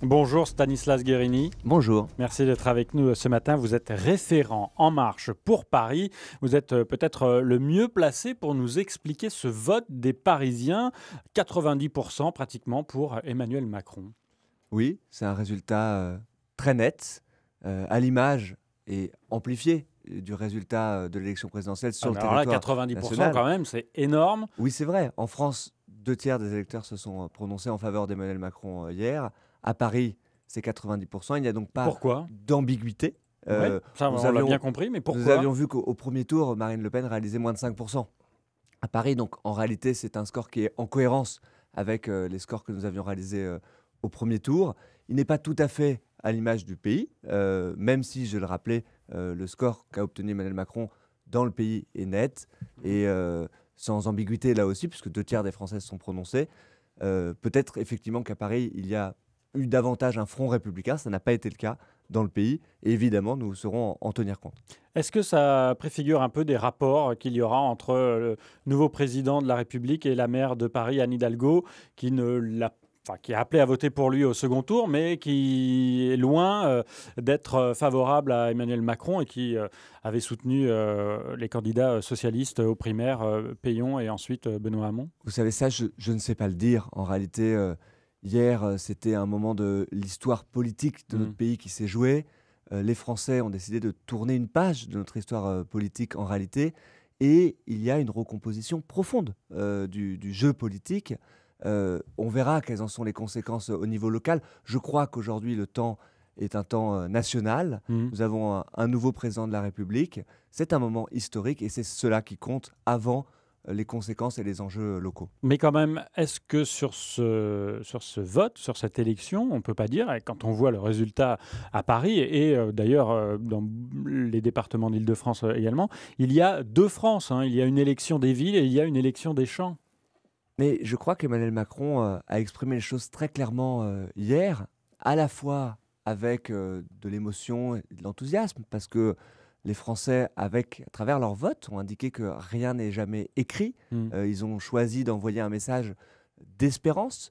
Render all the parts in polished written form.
Bonjour Stanislas Guerini, Bonjour. merci d'être avec nous ce matin. Vous êtes référent En Marche pour Paris. Vous êtes peut-être le mieux placé pour nous expliquer ce vote des Parisiens, 90% pratiquement pour Emmanuel Macron. Oui, c'est un résultat très net, à l'image et amplifié du résultat de l'élection présidentielle sur le Alors là, territoire 90% national. quand même, c'est énorme. Oui, c'est vrai. En France, 2 tiers des électeurs se sont prononcés en faveur d'Emmanuel Macron hier. À Paris, c'est 90%. Il n'y a donc pas Pourquoi? d'ambiguïté. Ouais, ça nous on l'a avions- bien compris, mais Nous pourquoi? avions vu qu'au premier tour, Marine Le Pen réalisait moins de 5% à Paris. Donc, en réalité, c'est un score qui est en cohérence avec les scores que nous avions réalisés au premier tour. Il n'est pas tout à fait à l'image du pays, même si, je le rappelais, le score qu'a obtenu Emmanuel Macron dans le pays est net et sans ambiguïté là aussi, puisque 2 tiers des Français se sont prononcés. Peut-être effectivement qu'à Paris, il y a eu davantage un front républicain. Ça n'a pas été le cas dans le pays. Et évidemment, nous saurons en tenir compte. Est-ce que ça préfigure un peu des rapports qu'il y aura entre le nouveau président de la République et la maire de Paris, Anne Hidalgo, qui a appelé à voter pour lui au second tour, mais qui est loin d'être favorable à Emmanuel Macron et qui avait soutenu les candidats socialistes aux primaires, Peillon et ensuite Benoît Hamon? Vous savez, ça, je ne sais pas le dire. En réalité, hier, c'était un moment de l'histoire politique de notre pays qui s'est joué. Les Français ont décidé de tourner une page de notre histoire politique en réalité. Et il y a une recomposition profonde du jeu politique. On verra quelles en sont les conséquences au niveau local. Je crois qu'aujourd'hui, le temps est un temps national. Nous avons un nouveau président de la République. C'est un moment historique et c'est cela qui compte avant les conséquences et les enjeux locaux. Mais quand même, est-ce que sur ce vote, sur cette élection, on ne peut pas dire, et quand on voit le résultat à Paris et d'ailleurs dans les départements d'Île-de-France également, il y a deux France, hein. Il y a une élection des villes et il y a une élection des champs. Mais je crois qu'Emmanuel Macron a exprimé les choses très clairement hier, à la fois avec de l'émotion et de l'enthousiasme, parce que les Français, à travers leur vote, ont indiqué que rien n'est jamais écrit. Ils ont choisi d'envoyer un message d'espérance,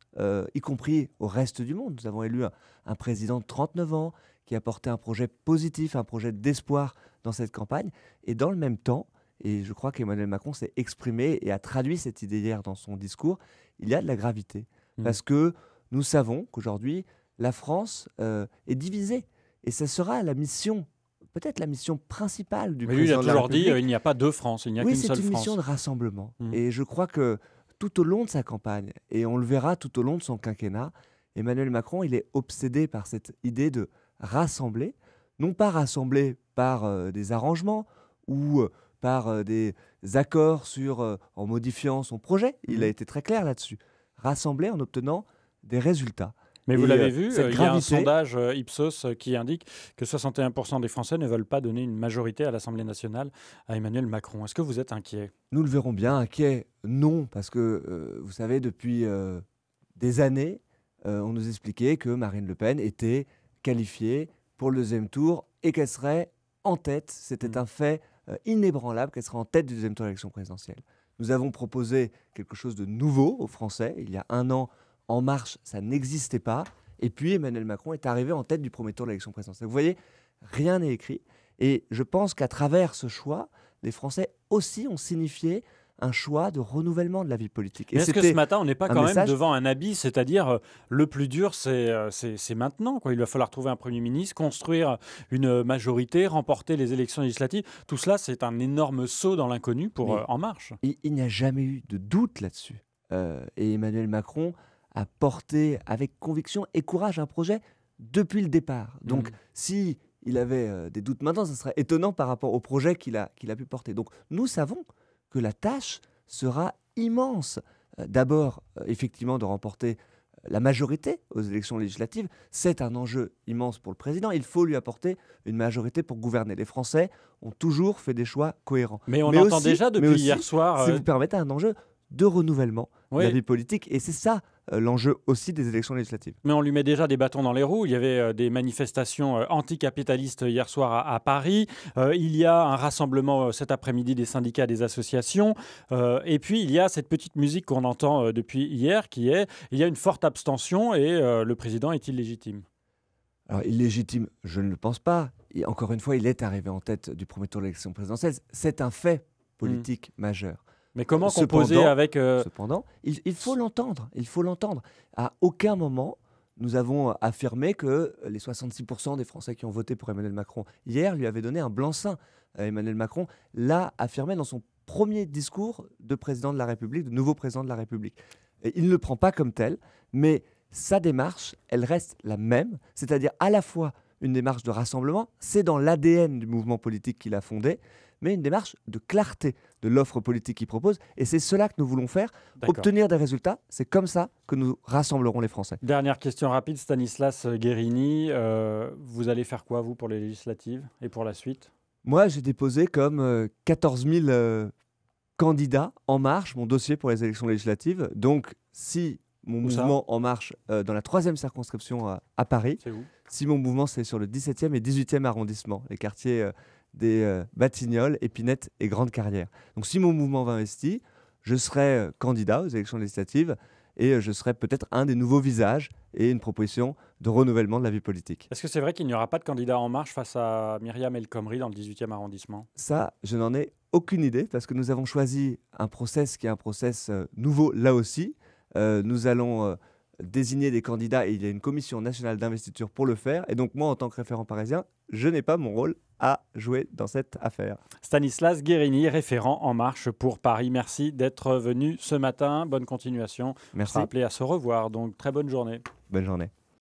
y compris au reste du monde. Nous avons élu un président de 39 ans qui a porté un projet positif, un projet d'espoir dans cette campagne. Et dans le même temps, et je crois qu'Emmanuel Macron s'est exprimé et a traduit cette idée hier dans son discours, il y a de la gravité. Parce que nous savons qu'aujourd'hui, la France est divisée. Et ce sera la mission, peut-être la mission principale du Mais lui, il a président de la toujours dit République. il n'y a pas deux France, il n'y a Oui, qu'une seule c'est une mission France. de rassemblement. Et je crois que tout au long de sa campagne, et on le verra tout au long de son quinquennat, Emmanuel Macron, il est obsédé par cette idée de rassembler, non pas rassembler par des arrangements ou par des accords en modifiant son projet. Il a été très clair là-dessus. Rassembler en obtenant des résultats. Mais vous Et, l'avez vu, cette il y a un gravité- sondage Ipsos qui indique que 61% des Français ne veulent pas donner une majorité à l'Assemblée nationale à Emmanuel Macron. Est-ce que vous êtes inquiet? Nous le verrons bien. Inquiet, non, parce que vous savez, depuis des années, on nous expliquait que Marine Le Pen était qualifiée pour le deuxième tour et qu'elle serait en tête. C'était un fait inébranlable qu'elle serait en tête du deuxième tour de l'élection présidentielle. Nous avons proposé quelque chose de nouveau aux Français. Il y a un an, En Marche, ça n'existait pas. Et puis Emmanuel Macron est arrivé en tête du premier tour de l'élection présidentielle. Vous voyez, rien n'est écrit. Et je pense qu'à travers ce choix, les Français aussi ont signifié un choix de renouvellement de la vie politique. Et Est-ce que c'était ce matin, on n'est pas un quand même message- devant un abysse, c'est-à-dire le plus dur, c'est maintenant, quoi. Il va falloir trouver un Premier ministre, construire une majorité, remporter les élections législatives. Tout cela, c'est un énorme saut dans l'inconnu pour Mais En Marche. il n'y a jamais eu de doute là-dessus. Et Emmanuel Macron a porté avec conviction et courage un projet depuis le départ. Donc, si il avait des doutes maintenant, ce serait étonnant par rapport au projet qu'il a pu porter. Donc, nous savons que la tâche sera immense. D'abord, effectivement, de remporter la majorité aux élections législatives. C'est un enjeu immense pour le président. Il faut lui apporter une majorité pour gouverner. Les Français ont toujours fait des choix cohérents. Mais on Mais entend aussi- déjà mais depuis aussi, hier soir. si vous permettez, un enjeu de renouvellement de Oui. la vie politique. Et c'est ça l'enjeu aussi des élections législatives. Mais on lui met déjà des bâtons dans les roues. Il y avait des manifestations anticapitalistes hier soir à Paris. Il y a un rassemblement cet après-midi des syndicats, des associations. Et puis, il y a cette petite musique qu'on entend depuis hier qui est il y a une forte abstention et le président est illégitime. Alors, illégitime, je ne le pense pas. Et encore une fois, il est arrivé en tête du premier tour de l'élection présidentielle. C'est un fait politique majeur. Mais comment Cependant- composer avec... Cependant, il faut l'entendre. Il faut l'entendre. À aucun moment, nous avons affirmé que les 66% des Français qui ont voté pour Emmanuel Macron hier lui avaient donné un blanc-seing. Emmanuel Macron l'a affirmé dans son premier discours de président de la République, de nouveau président de la République. Et il ne le prend pas comme tel, mais sa démarche, elle reste la même, c'est-à-dire à la fois une démarche de rassemblement, c'est dans l'ADN du mouvement politique qu'il a fondé, mais une démarche de clarté de l'offre politique qu'il propose. Et c'est cela que nous voulons faire, D'accord. obtenir des résultats. C'est comme ça que nous rassemblerons les Français. Dernière question rapide, Stanislas Guerini. Vous allez faire quoi, vous, pour les législatives et pour la suite? Moi, j'ai déposé comme 14 000 candidats En Marche, mon dossier pour les élections législatives. Donc, si mon Où ça? mouvement En Marche, dans la 3e circonscription à Paris, C'est où? si mon mouvement, c'est sur le 17e et 18e arrondissement, les quartiers des Batignolles, Épinette et Grande Carrière. Donc, si mon mouvement va investi, je serai candidat aux élections législatives et je serai peut-être un des nouveaux visages et une proposition de renouvellement de la vie politique. Est-ce que c'est vrai qu'il n'y aura pas de candidat En Marche face à Myriam El Khomri dans le 18e arrondissement? Ça, je n'en ai aucune idée parce que nous avons choisi un process qui est un process nouveau là aussi. Nous allons désigner des candidats et il y a une commission nationale d'investiture pour le faire. Et donc moi, en tant que référent parisien, je n'ai pas mon rôle à jouer dans cette affaire. Stanislas Guerini, référent En Marche pour Paris. Merci d'être venu ce matin. Bonne continuation. On Merci, sera appelé à se revoir, donc très bonne journée. bonne journée.